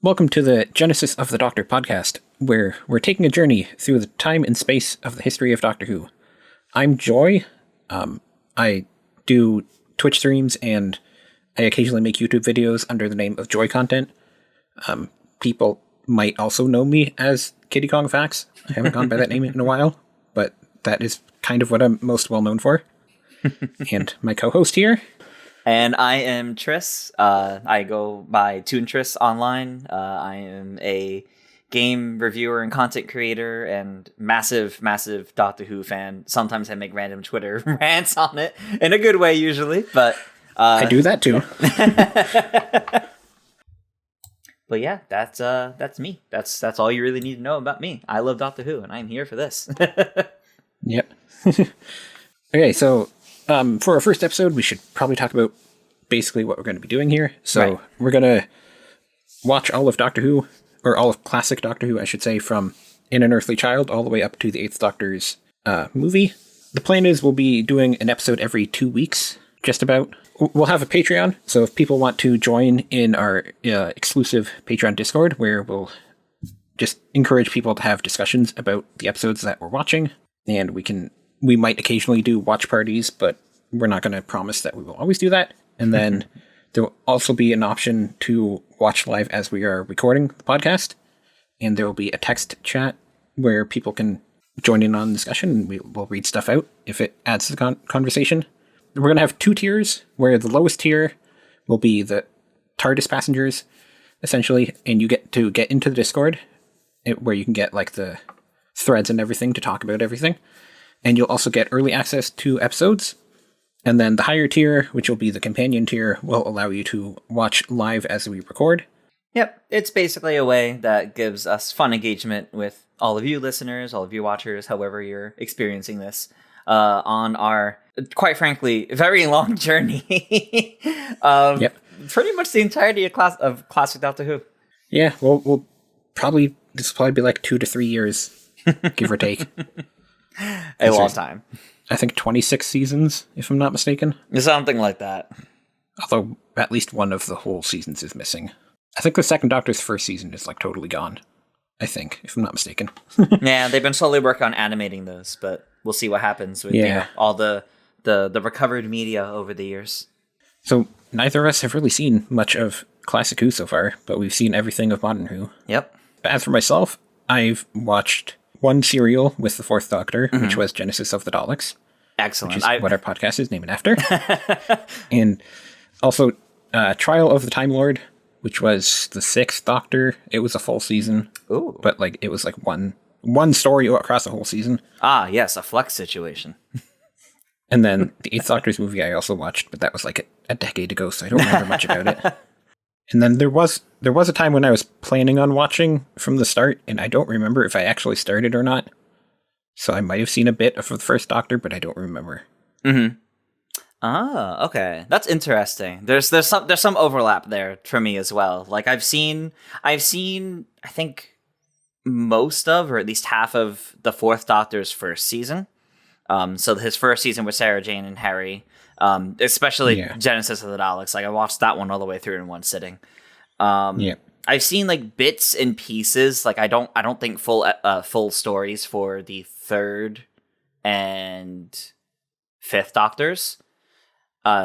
Welcome to the Genesis of the Doctor podcast, where we're taking a journey through the time and space of the history of Doctor Who. I'm Joy. I do Twitch streams and I occasionally make YouTube videos under the name of Joy Content. People might also know me as Kitty Kong Facts. I haven't gone by that name in a while, but that is kind of what I'm most well known for. And my co-host here. And I am Triss. I go by Toon Triss online. I am a game reviewer and content creator and massive Doctor Who fan. Sometimes I make random Twitter rants on it, in a good way usually, but... I do that too. But yeah, that's me. That's all you really need to know about me. I love Doctor Who, and I'm here for this. Yep. Okay, so for our first episode, we should probably talk about basically what we're going to be doing here. So We're going to watch all of Doctor Who, or all of classic Doctor Who, I should say, from In an Earthly Child all the way up to the Eighth Doctor's movie. The plan is we'll be doing an episode every 2 weeks, just about. We'll have a Patreon, so if people want to join in our exclusive Patreon Discord, where we'll just encourage people to have discussions about the episodes that we're watching, and we might occasionally do watch parties, but we're not going to promise that we will always do that. And then there will also be an option to watch live as we are recording the podcast, and there will be a text chat where people can join in on the discussion, and we'll read stuff out if it adds to the conversation. We're going to have 2 tiers, where the lowest tier will be the TARDIS passengers, essentially, and you get to get into the Discord, where you can get like the threads and everything to talk about everything. And you'll also get early access to episodes. And then the higher tier, which will be the companion tier, will allow you to watch live as we record. Yep, it's basically a way that gives us fun engagement with all of you listeners, all of you watchers, however you're experiencing this, on our, quite frankly, very long journey of pretty much the entirety of classic Doctor Who. Yeah, this will probably be like 2 to 3 years, give or take. A long time. I think 26 seasons, if I'm not mistaken. Something like that. Although at least one of the whole seasons is missing. I think the second Doctor's first season is like totally gone. I think, if I'm not mistaken. Yeah, they've been slowly working on animating those, but we'll see what happens with all the recovered media over the years. So neither of us have really seen much of Classic Who so far, but we've seen everything of Modern Who. Yep. As for myself, I've watched one serial with the Fourth Doctor, which was Genesis of the Daleks. Excellent. Which is what our podcast is named after. And also Trial of the Time Lord, which was the 6th Doctor. It was a full season. Ooh. But like it was like one story across the whole season. Ah, yes, a Flux situation. And then the 8th Doctor's movie I also watched, but that was like a decade ago, so I don't remember much about it. And then there was a time when I was planning on watching from the start, and I don't remember if I actually started or not. So I might have seen a bit of the first Doctor, but I don't remember. Mm-hmm. Ah, okay. That's interesting. There's some overlap there for me as well. Like I've seen I think most of, or at least half of, the Fourth Doctor's first season. So his first season with Sarah Jane and Harry. Especially Genesis of the Daleks. Like I watched that one all the way through in one sitting. I've seen like bits and pieces. Like I don't think full stories for the 3rd and 5th Doctors.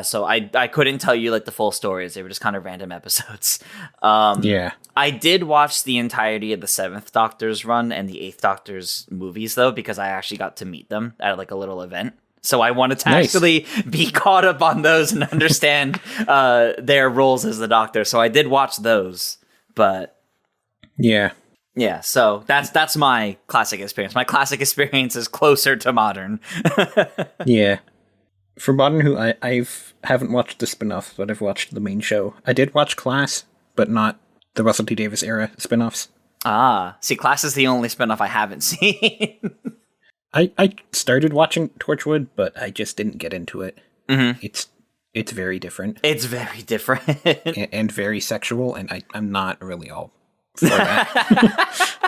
So I couldn't tell you like the full stories. They were just kind of random episodes. I did watch the entirety of the 7th Doctor's run and the 8th Doctor's movies though, because I actually got to meet them at like a little event. So I wanted to actually be caught up on those and understand their roles as the Doctor. So I did watch those, but yeah. So that's my classic experience. My classic experience is closer to modern. Yeah. For Modern Who, I haven't watched the spin-offs, but I've watched the main show. I did watch Class, but not the Russell T Davies era spin-offs. Ah, see, Class is the only spin-off I haven't seen. I started watching Torchwood, but I just didn't get into it. Mm-hmm. It's very different. It's very different. and very sexual, and I'm not really all for that.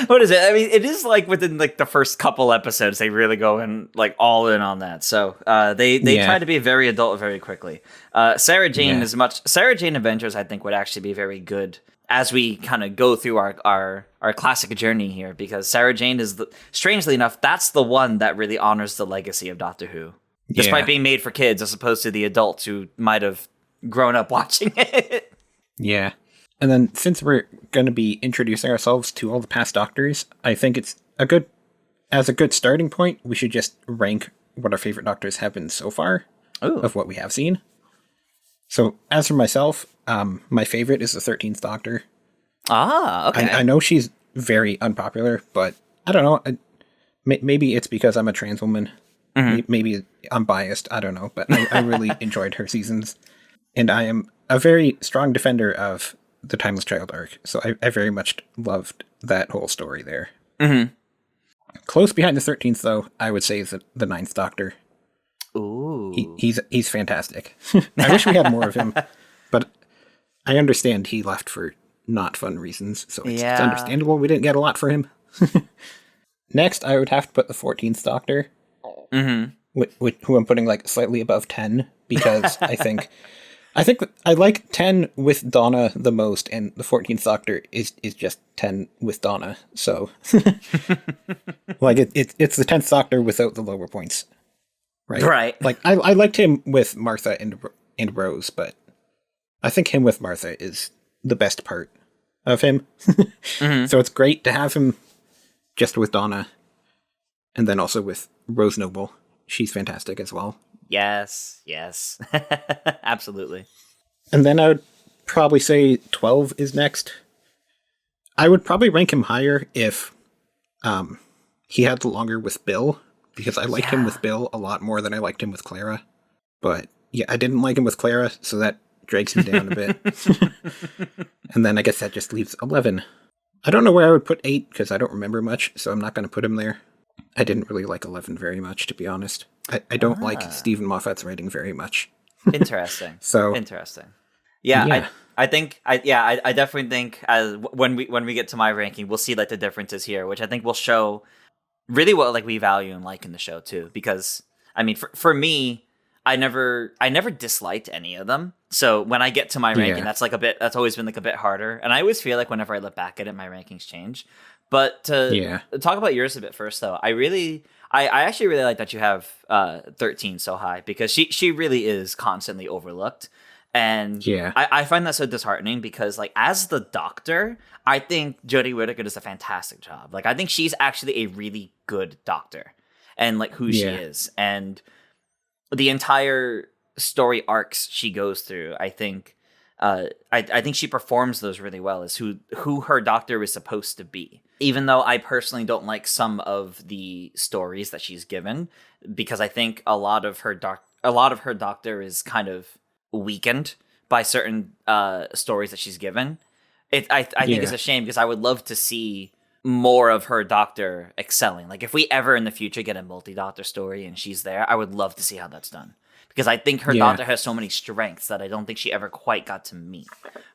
What is it? I mean, it is like within like the first couple episodes, they really go in like all in on that. So they try to be very adult very quickly. Sarah Jane Adventures, I think, would actually be very good as we kind of go through our classic journey here, because Sarah Jane is strangely enough, that's the one that really honors the legacy of Doctor Who, despite being made for kids as opposed to the adults who might have grown up watching it. Yeah. And then since we're going to be introducing ourselves to all the past Doctors, I think it's as a good starting point, we should just rank what our favorite Doctors have been so far of what we have seen. So as for myself, my favorite is the 13th Doctor. Ah, okay. I know she's very unpopular, but I don't know. Maybe it's because I'm a trans woman. Mm-hmm. Maybe I'm biased. I don't know. But I really enjoyed her seasons. And I am a very strong defender of the Timeless Child arc. So I very much loved that whole story there. Mm-hmm. Close behind the 13th, though, I would say is the 9th Doctor. Ooh. He's fantastic. I wish we had more of him, but I understand he left for not fun reasons, so it's understandable we didn't get a lot for him. Next, I would have to put the 14th Doctor, who I'm putting like slightly above 10, because I think I like 10 with Donna the most, and the 14th Doctor is just 10 with Donna. So, like it's the 10th Doctor without the lower points. Right. Like I liked him with Martha and Rose, but I think him with Martha is the best part of him. So it's great to have him just with Donna, and then also with Rose Noble. She's fantastic as well. Yes, absolutely. And then I would probably say 12 is next. I would probably rank him higher if he had longer with Bill, because I liked him with Bill a lot more than I liked him with Clara. But yeah, I didn't like him with Clara, so that drags him down a bit. And then I guess that just leaves 11. I don't know where I would put 8, because I don't remember much, so I'm not going to put him there. I didn't really like 11 very much, to be honest. I don't like Stephen Moffat's writing very much. Interesting. Interesting. Yeah. Yeah. I definitely think as when we get to my ranking, we'll see like the differences here, which I think will show really what like we value and like in the show too. Because I mean, for me, I never disliked any of them. So when I get to my ranking, that's always been like a bit harder. And I always feel like whenever I look back at it, my rankings change. But to talk about yours a bit first, though, I actually really like that you have 13 so high, because she really is constantly overlooked. And I find that so disheartening, because like as the Doctor, I think Jodie Whittaker does a fantastic job. Like I think she's actually a really good Doctor, and like who she is, and the entire story arcs she goes through. I think I think she performs those really well as who her Doctor is supposed to be. Even though I personally don't like some of the stories that she's given, because I think a lot of her Doctor is kind of weakened by certain stories that she's given. I think it's a shame, because I would love to see more of her Doctor excelling. Like if we ever in the future get a multi-Doctor story and she's there, I would love to see how that's done, because I think her Doctor has so many strengths that I don't think she ever quite got to meet.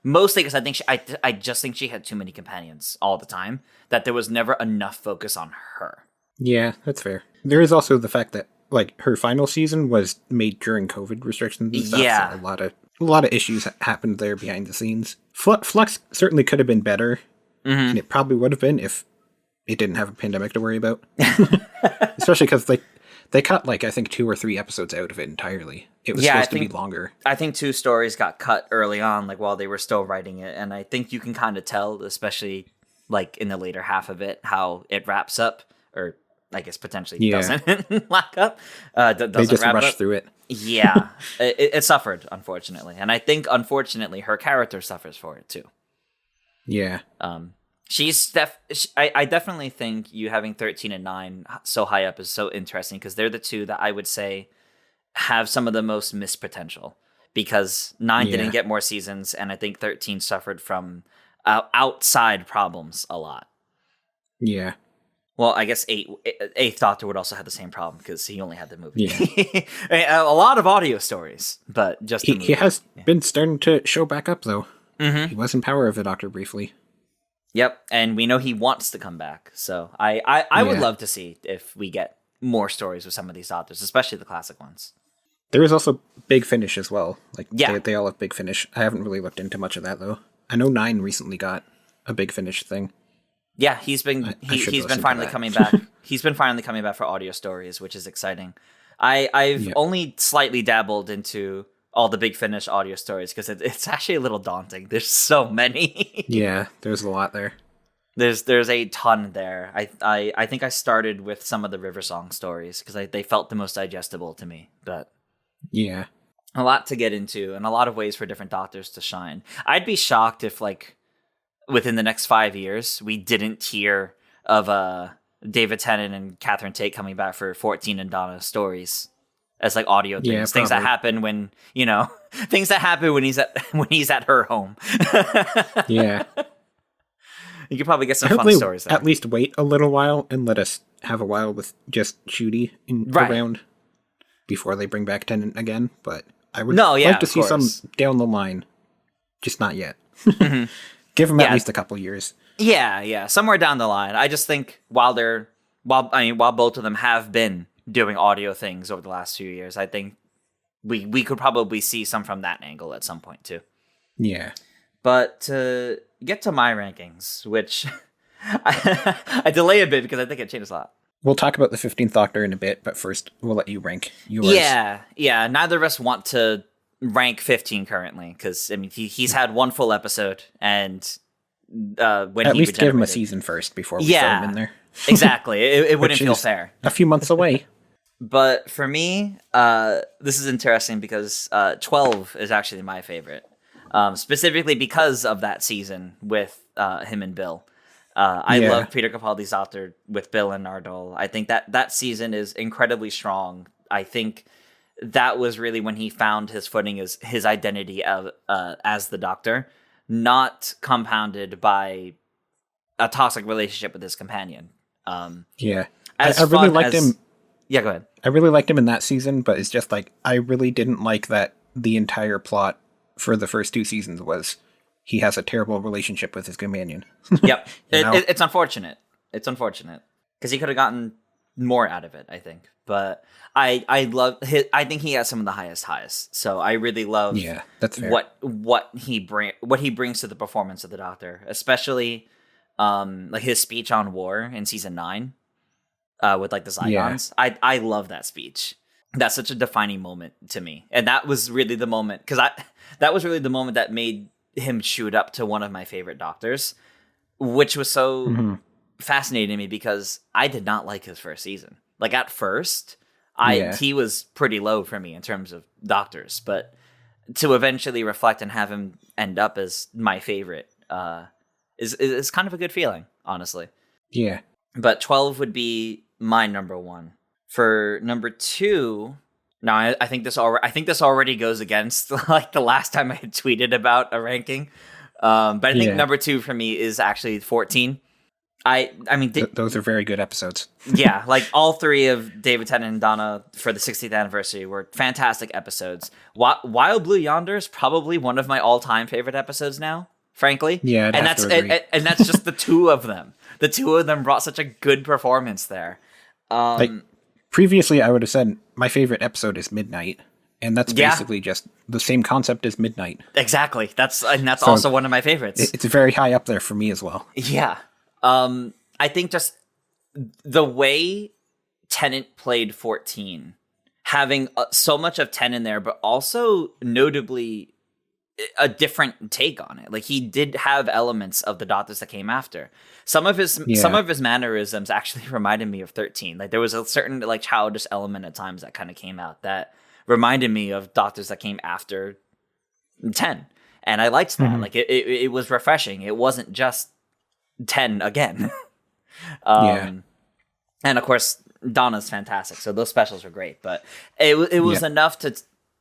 Mostly because I think I just think she had too many companions all the time, that there was never enough focus on her. Yeah, that's fair. There is also the fact that like her final season was made during COVID restrictions and stuff. Yeah, so a lot of issues happened there behind the scenes. Flux certainly could have been better, and it probably would have been if it didn't have a pandemic to worry about. Especially because they cut like I think 2 or 3 episodes out of it entirely. It was supposed to be longer. I think 2 stories got cut early on, like while they were still writing it, and I think you can kind of tell, especially like in the later half of it, how it wraps up, or I guess potentially doesn't lock up. They just rush through it. Yeah, it suffered, unfortunately, and I think unfortunately her character suffers for it too. Yeah. I definitely think you having 13 and 9 so high up is so interesting, because they're the two that I would say have some of the most missed potential, because 9 didn't get more seasons, and I think 13 suffered from outside problems a lot. Yeah. Well, I guess 8th Doctor would also have the same problem, because he only had the movie. Yeah. A lot of audio stories, but just the movie. He has been starting to show back up, though. He was in Power of the Doctor briefly. Yep, and we know he wants to come back, so I would love to see if we get more stories with some of these Doctors, especially the classic ones. There is also Big Finish as well. Like they all have Big Finish. I haven't really looked into much of that, though. I know 9 recently got a Big Finish thing. Yeah, he's been finally coming back. He's been finally coming back for audio stories, which is exciting. I've only slightly dabbled into all the Big Finish audio stories because it's actually a little daunting. There's so many. Yeah, there's a lot there. There's a ton there. I think I started with some of the River Song stories because they felt the most digestible to me. But yeah, a lot to get into and a lot of ways for different doctors to shine. I'd be shocked if like within the next 5 years we didn't hear of David Tennant and Catherine Tate coming back for 14 and Donna stories as like audio things, things that happen when things that happen when he's at her home. Yeah. You could probably get some fun stories there. At least wait a little while and let us have a while with just Shooty around before they bring back Tennant again. But I would like to see some down the line. Just not yet. Mm-hmm. Give them at least a couple years. Yeah. Somewhere down the line. I just think while both of them have been doing audio things over the last few years, I think we could probably see some from that angle at some point too. Yeah. But to get to my rankings, which I delay a bit because I think it changes a lot. We'll talk about the 15th Doctor in a bit, but first we'll let you rank yours. Yeah. Neither of us want to rank 15 currently because I mean he's had one full episode, and when at least give him a season first before we throw him in there. Exactly, it wouldn't feel fair. A few months away. But for me, this is interesting because 12 is actually my favorite. Specifically because of that season with him and Bill. I love Peter Capaldi's Doctor with Bill and Nardole. I think that season is incredibly strong. I think that was really when he found his footing as his identity as the Doctor, not compounded by a toxic relationship with his companion. I really liked him. Yeah, go ahead. I really liked him in that season, but it's just like I really didn't like that the entire plot for the first 2 seasons was he has a terrible relationship with his companion. Yep. It's unfortunate. It's unfortunate because he could have gotten more out of it, I think. But I love I think he has some of the highest. So I really love that's fair. what he brings to the performance of the Doctor, especially like his speech on war in season 9 with like the Zygons. I love that speech. That's such a defining moment to me. And that was really the moment that was really the moment that made him shoot up to one of my favorite Doctors, which was so fascinating to me because I did not like his first season. Like at first, he was pretty low for me in terms of Doctors, but to eventually reflect and have him end up as my favorite is kind of a good feeling, honestly. Yeah. But 12 would be my number 1. For number 2, now I think this already goes against like the last time I had tweeted about a ranking. But I think number 2 for me is actually 14. I mean those are very good episodes. Yeah, like all 3 of David Tennant and Donna for the 60th anniversary were fantastic episodes. Wild Blue Yonder is probably one of my all-time favorite episodes now, frankly. Yeah, and that's just the 2 of them. The 2 of them brought such a good performance there. Previously, I would have said my favorite episode is Midnight, and that's basically just the same concept as Midnight. Exactly. That's also one of my favorites. It's very high up there for me as well. Yeah. I think just the way Tennant played 14, having so much of 10 in there, but also notably a different take on it. Like he did have elements of the Doctors that came after. Some of his mannerisms actually reminded me of 13. Like there was a certain like childish element at times that kind of came out that reminded me of Doctors that came after 10. And I liked that. Like it was refreshing. It wasn't just 10 again. And of course Donna's fantastic. So those specials were great, but it was enough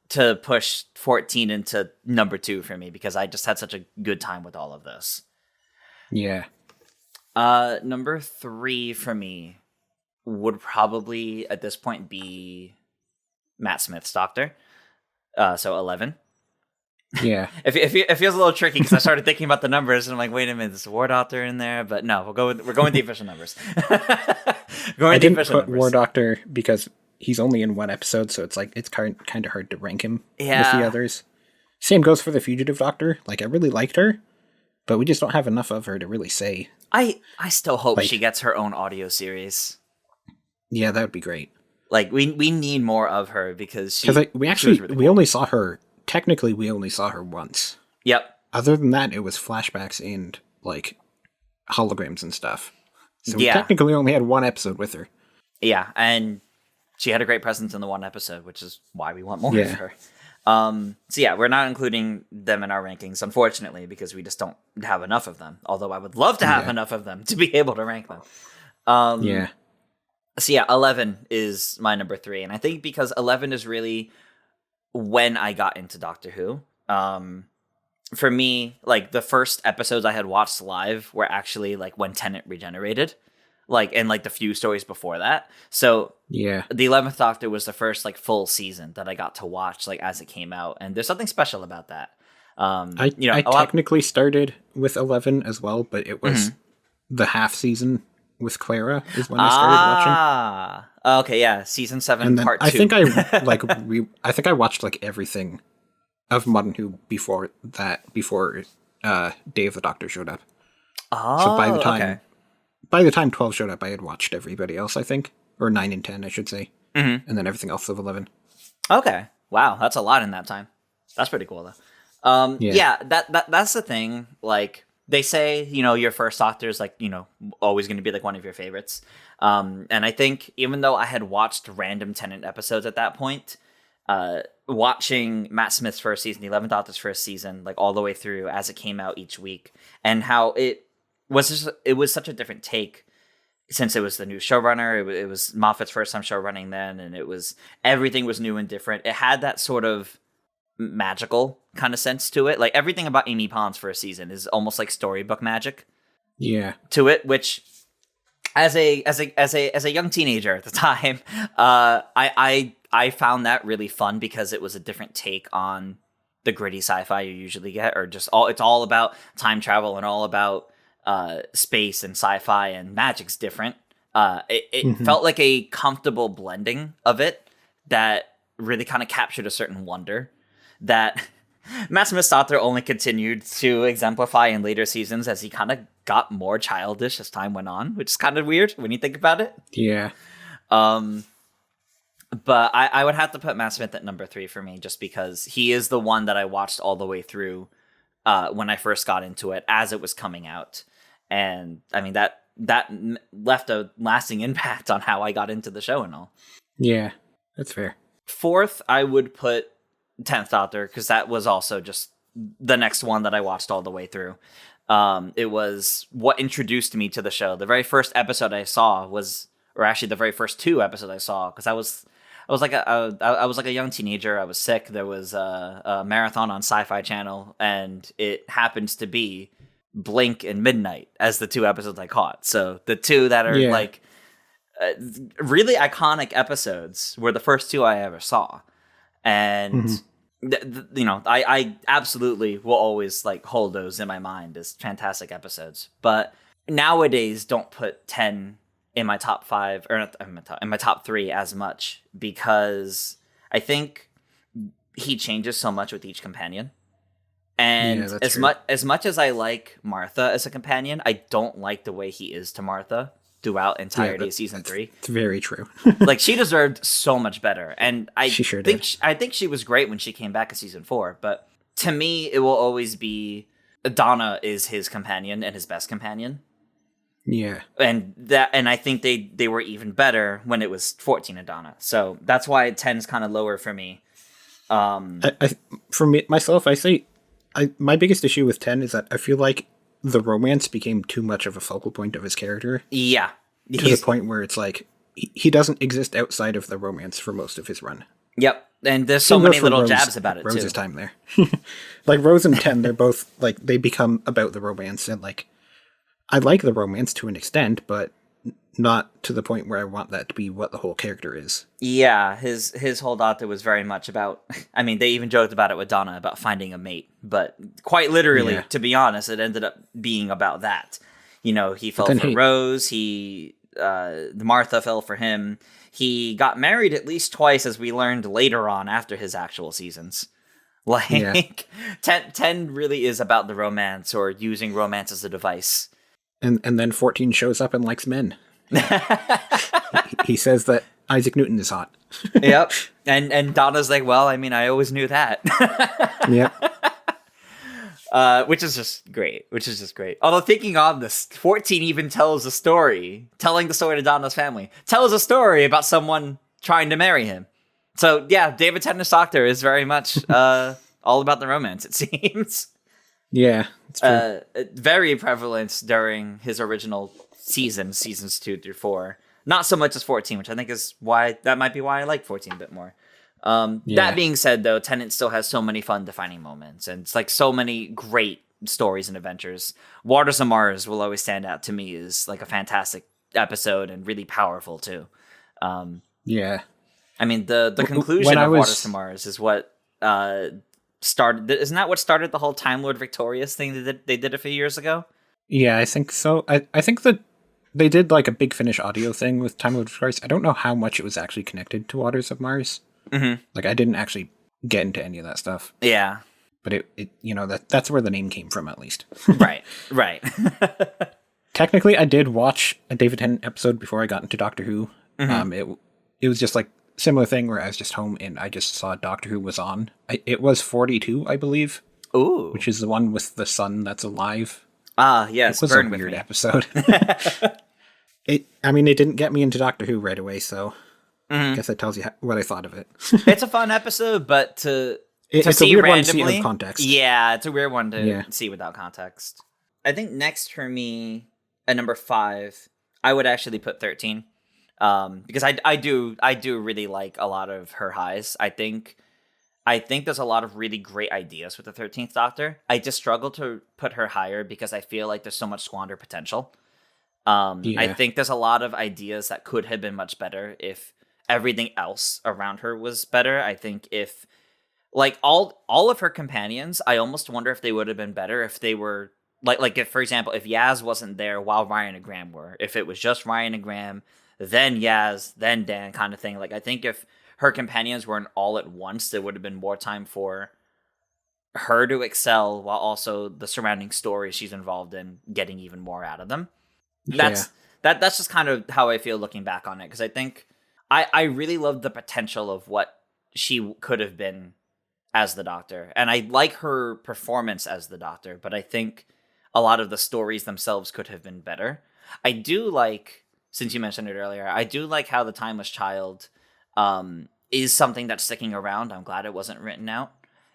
to push 14 into number 2 for me because I just had such a good time with all of this. Yeah. Number 3 for me would probably at this point be Matt Smith's Doctor. So 11. Yeah. It feels a little tricky because I started thinking about the numbers and I'm like, wait a minute, there's a War Doctor in there, but no, we're going with the official numbers. I didn't put War Doctor because he's only in 1 episode, so it's like it's kind of hard to rank him with the others. Same goes for the Fugitive Doctor. Like I really liked her, but we just don't have enough of her to really say. I still hope Like- she gets her own audio series. Yeah, that would be great. Like we need more of her because she. Because she was really we cool. only saw her. Technically, we only saw her once. Yep. Other than that, it was flashbacks and like holograms and stuff. So we Yeah. technically only had one episode with her. Yeah, and she had a great presence in the one episode, which is why we want more Yeah. of her. So yeah, we're not including them in our rankings, unfortunately, because we just don't have enough of them. Although I would love to have Yeah. enough of them to be able to rank them. Yeah. So yeah, 11 is my number 3, and I think because 11 is really when I got into Doctor Who. For me, like the first episodes I had watched live were actually like when Tennant regenerated, like and like the few stories before that. So Yeah. the 11th Doctor was the first like full season that I got to watch like as it came out, and there's something special about that. I a lot- technically started with 11 as well, but it was the half season with Clara is when I started watching. Okay, yeah, season 7 And then part 2. I think I think I watched like everything of Modern Who before Day of the Doctor showed up. oh, So by the time okay. by the time 12 showed up, I had watched everybody else, I think, or 9 and 10, I should say, and then everything else of 11. Okay. Wow, that's a lot in that time. That's pretty cool though. Yeah, that's the thing. Like they say, your first Doctor is like, always going to be like one of your favorites. And I think even though I had watched random Tennant episodes at that point, watching Matt Smith's first season, the 11th Doctor's first season, like all the way through as it came out each week, and how it was such a different take. Since it was the new showrunner, it was Moffat's first time showrunning then, and everything was new and different. It had that sort of magical kind of sense to it. Like everything about Amy Pond's first season is almost like storybook magic Yeah. to it, which as a young teenager at the time, I found that really fun because it was a different take on the gritty sci-fi you usually get, or just it's all about time travel and all about space and sci-fi, and magic's different. It felt like a comfortable blending of it that really kind of captured a certain wonder that Matt Smith's Doctor only continued to exemplify in later seasons as he kind of got more childish as time went on, which is kind of weird when you think about it. Yeah. But I would have to put Matt Smith at number 3 for me, just because he is the one that I watched all the way through when I first got into it as it was coming out. And I mean, that left a lasting impact on how I got into the show and all. Yeah. That's fair. 4th, I would put 10th Doctor, because that was also just the next one that I watched all the way through. It was what introduced me to the show. The very first episode I saw or actually the very first 2 episodes I saw, because I was like a young teenager. I was sick. There was a marathon on Sci-Fi Channel, and it happens to be Blink and Midnight as the 2 episodes I caught. So the 2 that are like really iconic episodes were the first 2 I ever saw, and I absolutely will always like hold those in my mind as fantastic episodes. But nowadays, don't put 10 in my top 5 or not in my top 3 as much, because I think he changes so much with each companion. And Yeah, that's true. as much as I like Martha as a companion, I don't like the way he is to Martha throughout entirety of season 3. It's very true. Like she deserved so much better, and She sure think did. I think she was great when she came back in season 4. But to me, it will always be Donna is his companion and his best companion, Yeah. and I think they were even better when it was 14 and Donna. So that's why 10 is kind of lower for me. For me myself, my biggest issue with 10 is that I feel like the romance became too much of a focal point of his character, Yeah, to the point where it's like he doesn't exist outside of the romance for most of his run. Yep, and there's so Same goes many for little Rose- jabs about it Rose's too. time there. Like Rose and 10, they're both like they become about the romance, and like I like the romance to an extent, but not to the point where I want that to be what the whole character is. Yeah, his whole Doctor was very much about. I mean, they even joked about it with Donna about finding a mate, but quite literally, Yeah. to be honest, it ended up being about that. He fell then for Rose. The Martha fell for him. He got married at least twice, as we learned later on after his actual seasons. Like, Yeah. 10 really is about the romance or using romance as a device. And then 14 shows up and likes men. He says that Isaac Newton is hot. Yep. And Donna's like, well, I mean, I always knew that. Yep. Which is just great. Although thinking on this, 14 even telling the story to Donna's family, tells a story about someone trying to marry him. So yeah, David Tennant's Doctor is very much all about the romance, it seems. Yeah, it's true. Very prevalent during his original seasons 2 through 4. Not so much as 14, which I think is why I like 14 a bit more. That being said, though, Tennant still has so many fun defining moments, and it's like so many great stories and adventures. Waters of Mars will always stand out to me as like a fantastic episode and really powerful too. Yeah. I mean, the conclusion of Waters of Mars is what started. Isn't that what started the whole Time Lord Victorious thing they did a few years ago? Yeah, I think so. I think that they did like a Big Finish audio thing with Time Lord Victorious. I don't know how much it was actually connected to Waters of Mars. Mm-hmm. Like, I didn't actually get into any of that stuff. Yeah. But it that's where the name came from, at least. Right. Technically, I did watch a David Tennant episode before I got into Doctor Who. Mm-hmm. It was just like similar thing where I was just home and I just saw Doctor Who was on. It was 42, I believe. Ooh. Which is the one with the sun that's alive. Ah, yes. It was a weird episode. It didn't get me into Doctor Who right away, so I guess that tells you what I thought of it. It's a fun episode, but it's a weird randomly, one to see out of context. Yeah, it's a weird one to see without context. I think next for me, at number 5, I would actually put 13. Because I do really like a lot of her highs. I think there's a lot of really great ideas with the 13th Doctor. I just struggle to put her higher because I feel like there's so much squandered potential. I think there's a lot of ideas that could have been much better if everything else around her was better. I think if like all of her companions, I almost wonder if they would have been better if they were like if, for example, if Yaz wasn't there while Ryan and Graham were. If it was just Ryan and Graham, then Yaz, then Dan kind of thing. Like, I think if her companions weren't all at once, there would have been more time for her to excel while also the surrounding stories she's involved in getting even more out of them. That's just kind of how I feel looking back on it, because I think I really love the potential of what she could have been as the Doctor, and I like her performance as the Doctor, but I think a lot of the stories themselves could have been better. I do like, since you mentioned it earlier, I do like how the Timeless Child is something that's sticking around. I'm glad it wasn't written out,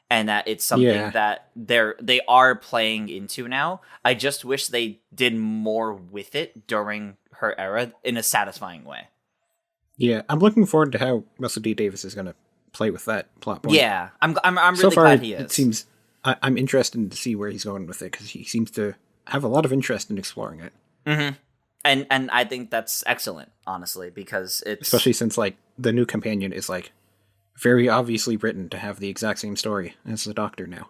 and that it's something that they are playing into now. I just wish they did more with it during her era in a satisfying way. Yeah, I'm looking forward to how Russell D. Davies is going to play with that plot point. Yeah, I'm really so far, glad he is. It seems I'm interested to see where he's going with it, because he seems to have a lot of interest in exploring it. Mm-hmm. And I think that's excellent, honestly, because it's... Especially since, like, the new companion is, like, very obviously written to have the exact same story as the Doctor now.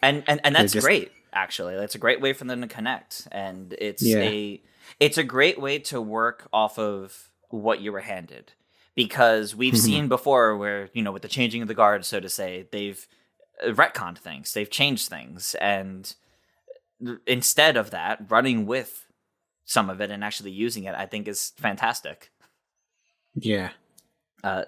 and that's great, actually. That's a great way for them to connect. And it's a great way to work off of what you were handed. Because we've seen before where, with the changing of the guard, so to say, they've retconned things. They've changed things. And instead of that, running with some of it and actually using it, I think is fantastic. Yeah.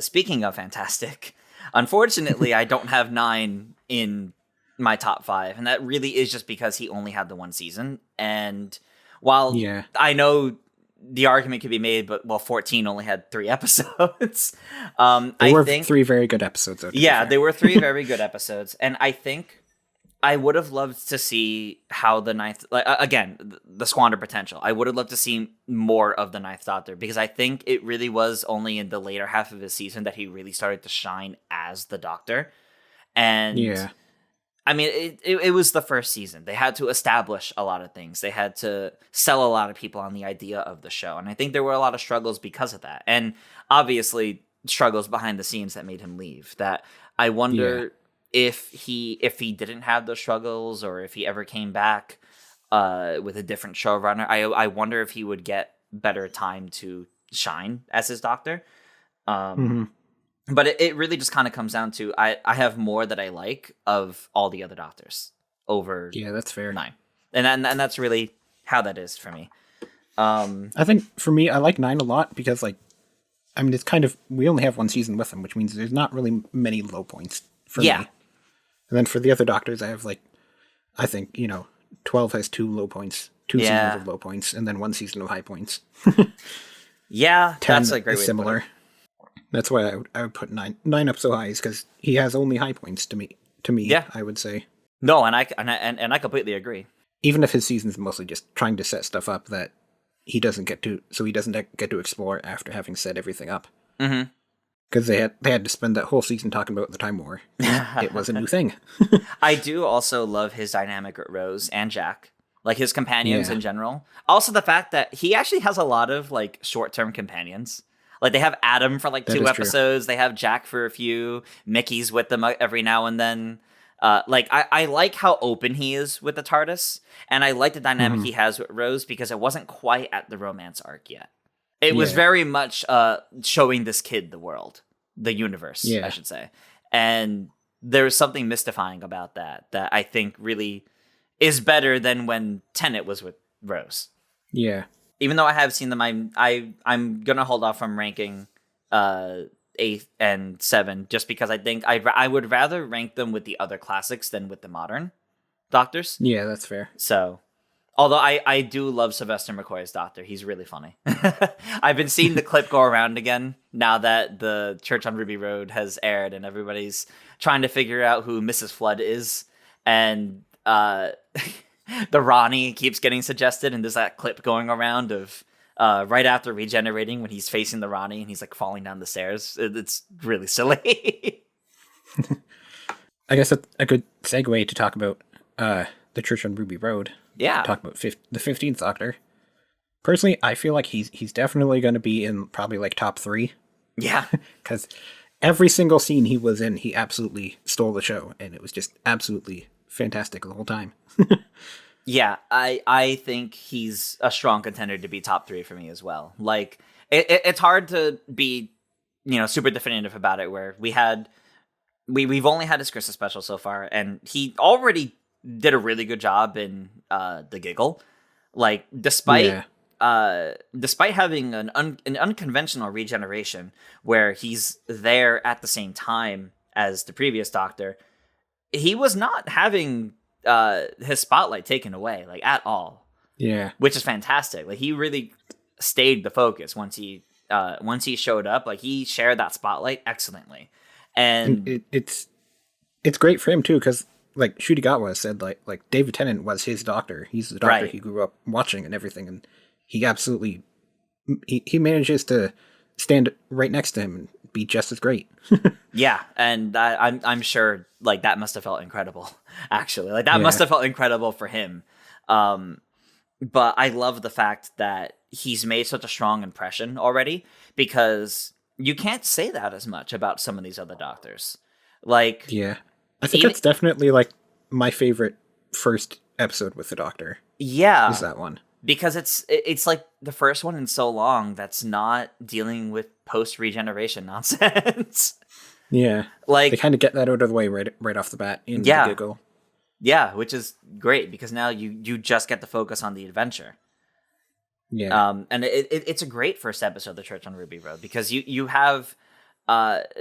Speaking of fantastic, unfortunately, I don't have 9 in my top 5, and that really is just because he only had the one season. And while I know the argument could be made, but 14 only had 3 episodes. They were 3 very good episodes. They were 3 very good episodes, and I think I would have loved to see how the ninth, again, the squandered potential. I would have loved to see more of the Ninth Doctor, because I think it really was only in the later half of his season that he really started to shine as the Doctor. And I mean, it was the first season. They had to establish a lot of things. They had to sell a lot of people on the idea of the show. And I think there were a lot of struggles because of that. And obviously struggles behind the scenes that made him leave. That I wonder if he didn't have those struggles, or if he ever came back with a different showrunner, I wonder if he would get better time to shine as his Doctor. But it really just kind of comes down to I have more that I like of all the other Doctors over Yeah, that's fair. 9, and that's really how that is for me. I think for me, I like 9 a lot because, like, I mean, it's kind of, we only have one season with him, which means there's not really many low points for Yeah. me. And then for the other Doctors, I have, like, I think, 12 has 2 low points, 2 Yeah. seasons of low points, and then 1 season of high points. Yeah, 10 that's a great is way similar. to put it. That's why I would put 9 up so high, is because he has only high points to me. Yeah. I would say. No, and I completely agree. Even if his season's mostly just trying to set stuff up that he doesn't get to, so he doesn't get to explore after having set everything up. Mm-hmm. Because they had to spend that whole season talking about the Time War. It was a new thing. I do also love his dynamic with Rose and Jack, like his companions Yeah. in general. Also, the fact that he actually has a lot of like short-term companions. Like they have Adam for like That 2 is true. episodes. They have Jack for a few. Mickey's with them every now and then. I like how open he is with the TARDIS, and I like the dynamic he has with Rose because it wasn't quite at the romance arc yet. It was Yeah. very much showing this kid the world, the universe, Yeah. I should say. And there's something mystifying about that I think really is better than when Tenet was with Rose. Yeah. Even though I have seen them, I'm gonna hold off from ranking 8 and 7 just because I think I would rather rank them with the other classics than with the modern Doctors. Yeah, that's fair. So, although I do love Sylvester McCoy's Doctor, he's really funny. I've been seeing the clip go around again now that the Church on Ruby Road has aired, and everybody's trying to figure out who Mrs. Flood is, and the Ronnie keeps getting suggested, and there's that clip going around of right after regenerating when he's facing the Ronnie and he's like falling down the stairs. It's really silly. I guess that's a good segue to talk about the Church on Ruby Road. Yeah. Talk about the 15th Doctor. Personally, I feel like he's definitely going to be in probably like top 3. Yeah. Because every single scene he was in, he absolutely stole the show, and it was just absolutely fantastic the whole time. Yeah, I think he's a strong contender to be top 3 for me as well. Like, it's hard to be, super definitive about it, where we've only had his Christmas special so far, and he already did a really good job in The Giggle. Like, despite having an unconventional regeneration where he's there at the same time as the previous Doctor, he was not having his spotlight taken away, like, at all. Yeah. Which is fantastic. Like, he really stayed the focus once he showed up. Like, he shared that spotlight excellently. And it's great for him too, because like Shudigawa said, like David Tennant was his doctor. He's the doctor Right. he grew up watching and everything, and he absolutely he manages to stand right next to him and be just as great. yeah, and I'm sure like that must have felt incredible. Actually, like that Yeah. must have felt incredible for him. But I love the fact that he's made such a strong impression already, because you can't say that as much about some of these other Doctors. Like, Yeah, I think Even- that's definitely like my favorite first episode with the Doctor. yeah, Is that one? because it's like the first one in so long that's not dealing with post regeneration nonsense. Yeah, Like, they kind of get that out of the way right off the bat in Yeah. The Giggle. yeah, which is great because now you just get to focus on the adventure. Yeah, And it's a great first episode of The Church on Ruby Road, because you have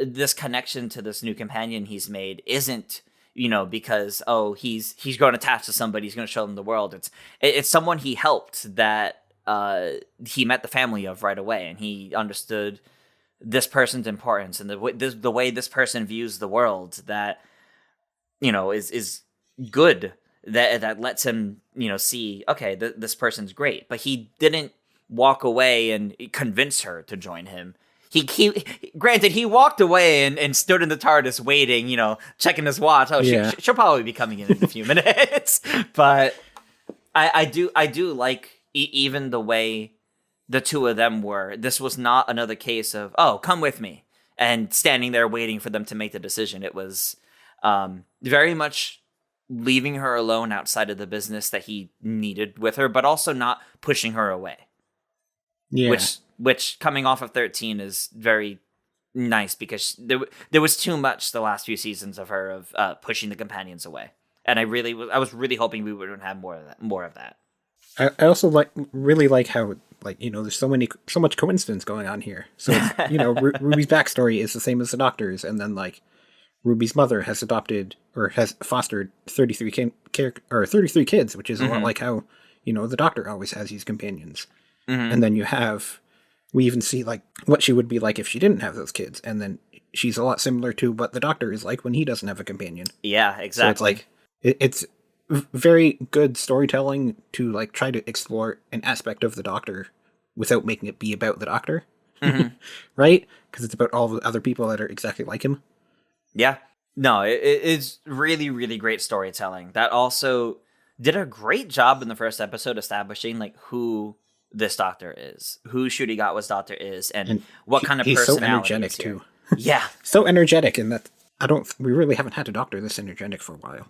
this connection to this new companion he's made isn't, because he's grown attached to somebody, he's going to show them the world. It's someone he helped that he met the family of right away, and he understood this person's importance and the way this person views the world that is good, that lets him see, okay, this person's great. But he didn't walk away and convince her to join him. Granted, he walked away and stood in the TARDIS waiting, checking his watch. Oh, Yeah. she'll probably be coming in a few minutes. But I do like even the way the two of them were. This was not another case of, oh, come with me, and standing there waiting for them to make the decision. It was very much leaving her alone outside of the business that he needed with her, but also not pushing her away. yeah. Which coming off of 13 is very, nice because there was too much the last few seasons of her of pushing the companions away, and I was really hoping we would have more of that. I also really like how, like, you know, there's so much coincidence going on here. So it's, you know, Ruby's backstory is the same as the Doctor's, and then like Ruby's mother has adopted or has fostered 33 kids, which is a lot like how, you know, the Doctor always has these companions. And then we even see like what she would be like if she didn't have those kids, and then she's a lot similar to what the Doctor is like when he doesn't have a companion. Yeah, exactly. So it's like it's very good storytelling to like try to explore an aspect of the Doctor without making it be about the Doctor, right? Because it's about all the other people that are exactly like him. Yeah, no, it's really, really great storytelling. That also did a great job in the first episode establishing like who this Doctor is, who Ncuti Gatwa's Doctor is, and what kind of he's personality. So energetic is here. too. Yeah, so energetic, and that we really haven't had a Doctor this energetic for a while.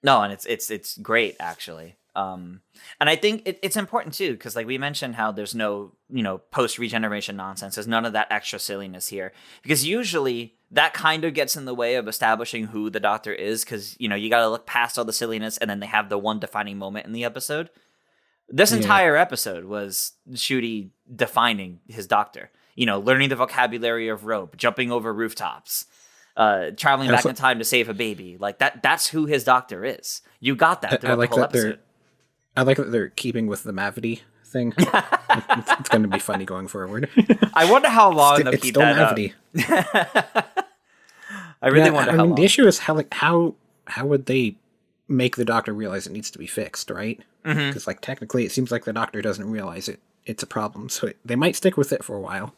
No, and it's great actually. And I think it's important too because like we mentioned how there's no post regeneration nonsense. There's none of that extra silliness here because usually that kind of gets in the way of establishing who the Doctor is because you got to look past all the silliness and then they have the one defining moment in the episode. This entire episode was Ncuti defining his Doctor. Learning the vocabulary of rope, jumping over rooftops, traveling back in time to save a baby. Like that's who his Doctor is. You got that throughout the whole episode. I like that they're keeping with the Mavity thing. It's going to be funny going forward. I wonder how long they'll keep that Mavity. I really wonder how long. The issue is how would they make the Doctor realize it needs to be fixed, right? Because technically it seems like the Doctor doesn't realize it's a problem, so they might stick with it for a while.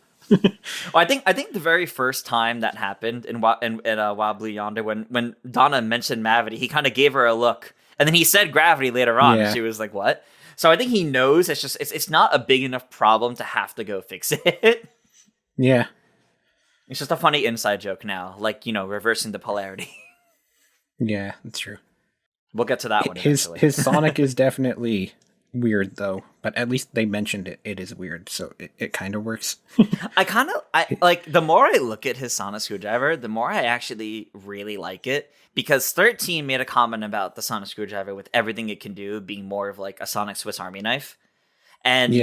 I think the very first time that happened in Wild Blue Yonder, when Donna mentioned Mavity, he kind of gave her a look, and then he said gravity later on, and she was like, "What?" So I think he knows it's not a big enough problem to have to go fix it. Yeah, it's just a funny inside joke now, like reversing the polarity. Yeah, that's true. We'll get to that one eventually. His Sonic is definitely weird though, but at least they mentioned it is weird, so it kind of works. I like the more I look at his Sonic screwdriver, the more I actually really like it because 13 made a comment about the Sonic screwdriver with everything it can do being more of like a Sonic Swiss Army knife. And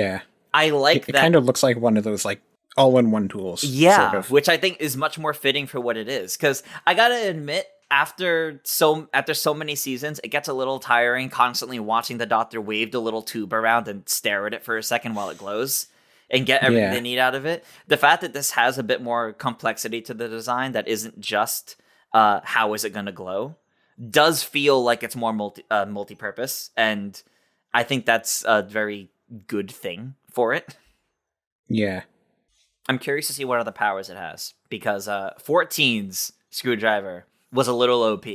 I like that. It kind of looks like one of those like all-in-one tools. Yeah, sort of. Which I think is much more fitting for what it is. Because I gotta admit, after so many seasons, it gets a little tiring constantly watching the Doctor wave the little tube around and stare at it for a second while it glows and get everything they need out of it. The fact that this has a bit more complexity to the design that isn't just how is it going to glow does feel like it's more multi-purpose, and I think that's a very good thing for it. Yeah. I'm curious to see what other powers it has because 14's screwdriver was a little OP.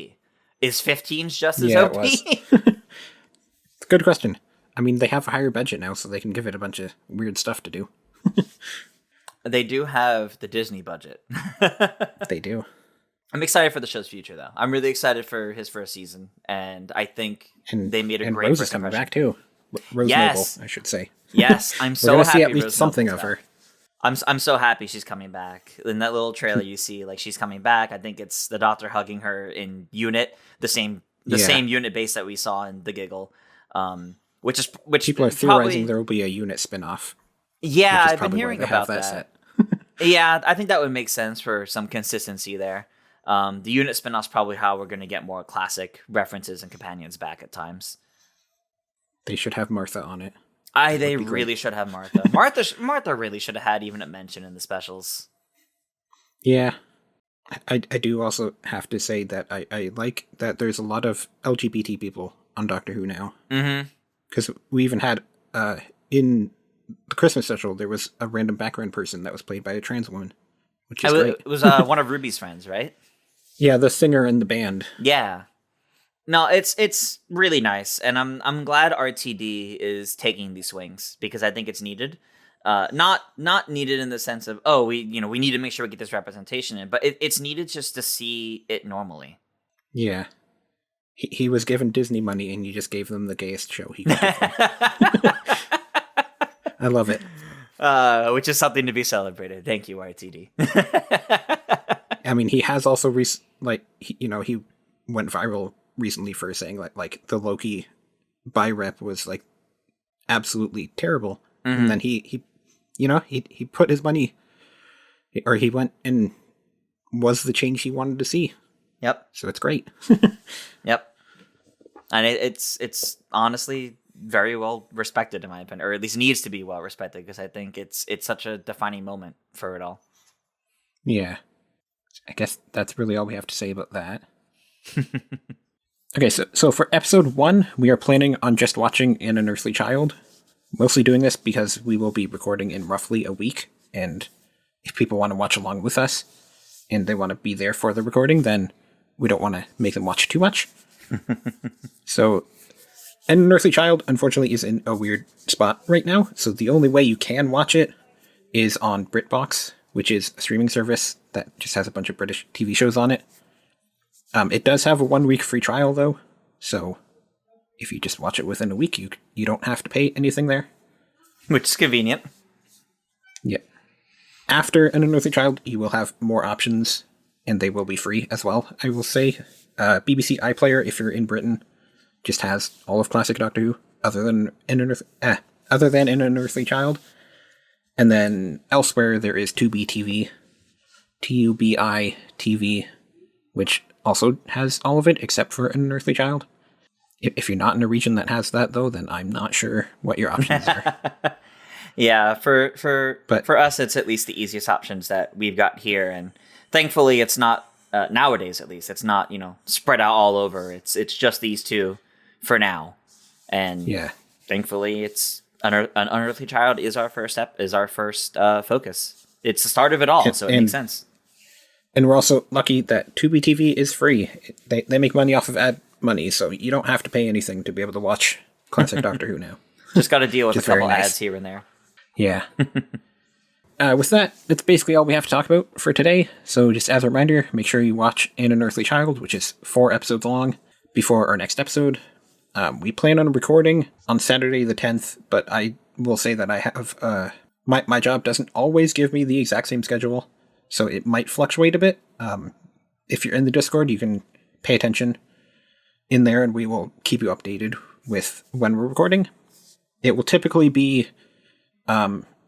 Is 15's just as OP? It was. It's a good question. I mean, they have a higher budget now, so they can give it a bunch of weird stuff to do. They do have the Disney budget. They do. I'm excited for the show's future, though. I'm really excited for his first season, and I think they made a great Rose first is coming impression. back too. Rose Noble, I should say. Yes, I'm so We're happy. See at least Rose something Noble's of her. back. I'm so happy she's coming back. In that little trailer you see, like she's coming back. I think it's the Doctor hugging her in Unit, the same Unit base that we saw in The Giggle. Which people are theorizing there will be a Unit spinoff. Yeah, I've been hearing about that. Yeah, I think that would make sense for some consistency there. The Unit spinoff's probably how we're going to get more classic references and companions back at times. They should have Martha on it. They really should have Martha. Martha really should have had even a mention in the specials. Yeah. I do also have to say that I like that there's a lot of LGBT people on Doctor Who now. Because we even had, in the Christmas special, there was a random background person that was played by a trans woman, which is great. It was one of Ruby's friends, right? Yeah, the singer in the band. Yeah. No, it's really nice, and I'm glad RTD is taking these swings because I think it's needed. Not needed in the sense of we need to make sure we get this representation in, but it's needed just to see it normally. Yeah, he was given Disney money, and you just gave them the gayest show he could give them. I love it. which is something to be celebrated. Thank you, RTD. I mean, he has also he went viral recently for saying like the Loki buy rep was like absolutely terrible, and then he put his money, or he went and was the change he wanted to see. Yep. So it's great. Yep. And it's honestly very well respected in my opinion, or at least needs to be well respected, because I think it's such a defining moment for it all. Yeah. I guess that's really all we have to say about that. Okay, so for episode 1, we are planning on just watching An Unearthly Child. Mostly doing this because we will be recording in roughly a week, and if people want to watch along with us, and they want to be there for the recording, then we don't want to make them watch too much. So, An Unearthly Child, unfortunately, is in a weird spot right now, so the only way you can watch it is on BritBox, which is a streaming service that just has a bunch of British TV shows on it. It does have a 1-week free trial, though, so if you just watch it within a week, you don't have to pay anything there. Which is convenient. Yeah. After An Unearthly Child, you will have more options, and they will be free as well, I will say. BBC iPlayer, if you're in Britain, just has all of classic Doctor Who, other than An Unearthly Child. And then elsewhere, there is Tubi TV, TUBI TV, which also has all of it, except for An Unearthly Child. If you're not in a region that has that, though, then I'm not sure what your options are. Yeah, for us, it's at least the easiest options that we've got here, and thankfully, it's not nowadays. At least it's not spread out all over. It's just these two for now, and yeah, thankfully, it's An Unearthly Child is our first focus. It's the start of it all, so it makes sense. And we're also lucky that Tubi TV is free. They make money off of ad money, so you don't have to pay anything to be able to watch classic Doctor Who now. Just got to deal with a couple nice ads here and there. Yeah. With that, that's basically all we have to talk about for today. So just as a reminder, make sure you watch An Unearthly Child, which is 4 episodes long, before our next episode. We plan on recording on Saturday the 10th, but I will say that I have... my job doesn't always give me the exact same schedule, so it might fluctuate a bit. If you're in the Discord, you can pay attention in there, and we will keep you updated with when we're recording. It will typically be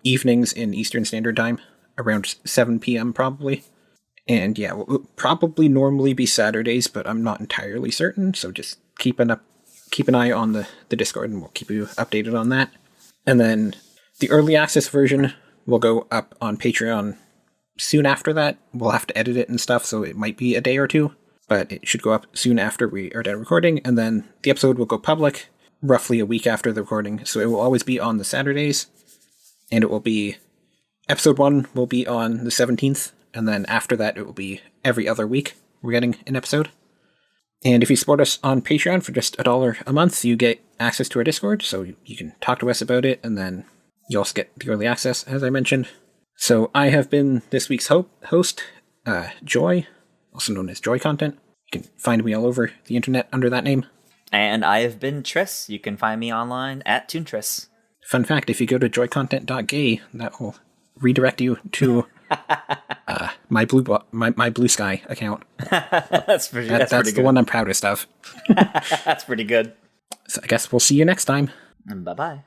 evenings in Eastern Standard Time, around 7 p.m. probably. And yeah, we'll probably normally be Saturdays, but I'm not entirely certain, so just keep an eye on the Discord, and we'll keep you updated on that. And then the early access version will go up on Patreon soon after that. We'll have to edit it and stuff, so it might be a day or two, but it should go up soon after we are done recording, and then the episode will go public roughly a week after the recording, so it will always be on the Saturdays, and it will be... Episode 1 will be on the 17th, and then after that it will be every other week we're getting an episode. And if you support us on Patreon for just $1 a month, you get access to our Discord, so you can talk to us about it, and then you also get the early access, as I mentioned. So I have been this week's host, Joy, also known as Joy Content. You can find me all over the internet under that name. And I have been Triss. You can find me online at ToonTriss. Fun fact, if you go to joycontent.gay, that will redirect you to my Blue Sky account. That's pretty good. That's the one I'm proudest of. That's pretty good. So I guess we'll see you next time. Bye-bye.